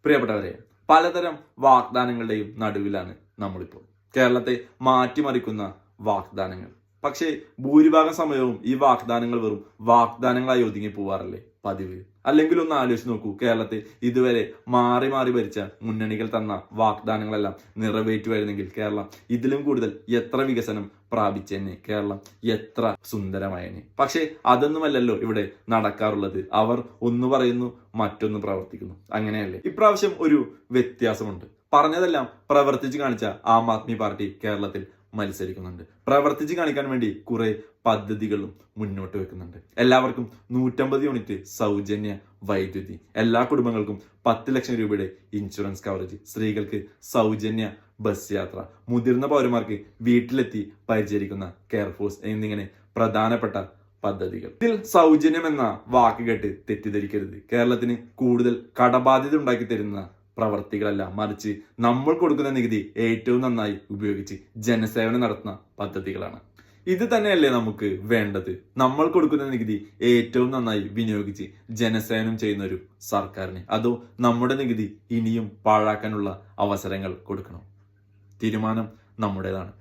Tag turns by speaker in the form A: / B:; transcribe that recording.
A: പ്രിയപ്പെട്ടവരെ, പലതരം വാഗ്ദാനങ്ങളുടെയും നടുവിലാണ് നമ്മളിപ്പോൾ. കേരളത്തെ മാറ്റിമറിക്കുന്ന വാഗ്ദാനങ്ങൾ. പക്ഷേ ഭൂരിഭാഗം സമയവും ഈ വാഗ്ദാനങ്ങൾ വെറും വാഗ്ദാനങ്ങളായി ഒതുങ്ങി പോവാറല്ലേ പതിവ്? അല്ലെങ്കിൽ ഒന്ന് ആലോചിച്ച് നോക്കൂ, കേരളത്തെ ഇതുവരെ മാറി മാറി ഭരിച്ച മുന്നണികൾ തന്ന വാഗ്ദാനങ്ങളെല്ലാം നിറവേറ്റുമായിരുന്നെങ്കിൽ കേരളം ഇതിലും കൂടുതൽ എത്ര വികസനം പ്രാപിച്ചെന്നെ, കേരളം എത്ര സുന്ദരമായേനെ. പക്ഷേ അതൊന്നുമല്ലല്ലോ ഇവിടെ നടക്കാറുള്ളത്. അവർ ഒന്ന് പറയുന്നു, മറ്റൊന്ന് പ്രവർത്തിക്കുന്നു. അങ്ങനെയല്ലേ? ഇപ്രാവശ്യം ഒരു വ്യത്യാസമുണ്ട്. പറഞ്ഞതെല്ലാം പ്രവർത്തിച്ച് കാണിച്ച ആം ആദ്മി പാർട്ടി കേരളത്തിൽ മത്സരിക്കുന്നുണ്ട്. പ്രവർത്തിച്ച് കാണിക്കാൻ വേണ്ടി കുറെ പദ്ധതികളും മുന്നോട്ട് വെക്കുന്നുണ്ട്. എല്ലാവർക്കും 150 യൂണിറ്റ് സൗജന്യ വൈദ്യുതി, എല്ലാ കുടുംബങ്ങൾക്കും 10 ലക്ഷം രൂപയുടെ ഇൻഷുറൻസ് കവറേജ്, സ്ത്രീകൾക്ക് സൗജന്യ ബസ് യാത്ര, മുതിർന്ന പൗരന്മാർക്ക് വീട്ടിലെത്തി പരിചരിക്കുന്ന കെയർഫോഴ്സ് എന്നിങ്ങനെ പ്രധാനപ്പെട്ട പദ്ധതികൾ. ഇതിൽ സൗജന്യം എന്ന വാക്ക് കേട്ട് തെറ്റിദ്ധരിക്കരുത്. കേരളത്തിന് കൂടുതൽ കടബാധ്യത ഉണ്ടാക്കി തരുന്ന പ്രവർത്തികളല്ല, മറിച്ച് നമ്മൾ കൊടുക്കുന്ന നികുതി ഏറ്റവും നന്നായി ഉപയോഗിച്ച് ജനസേവനം നടത്തുന്ന പദ്ധതികളാണ്. ഇത് തന്നെയല്ലേ നമുക്ക് വേണ്ടത്? നമ്മൾ കൊടുക്കുന്ന നികുതി ഏറ്റവും നന്നായി വിനിയോഗിച്ച് ജനസേവനം ചെയ്യുന്ന ഒരു സർക്കാരിന്. അതോ നമ്മുടെ നികുതി ഇനിയും പാഴാക്കാനുള്ള അവസരങ്ങൾ കൊടുക്കണോ? തീരുമാനം നമ്മുടേതാണ്.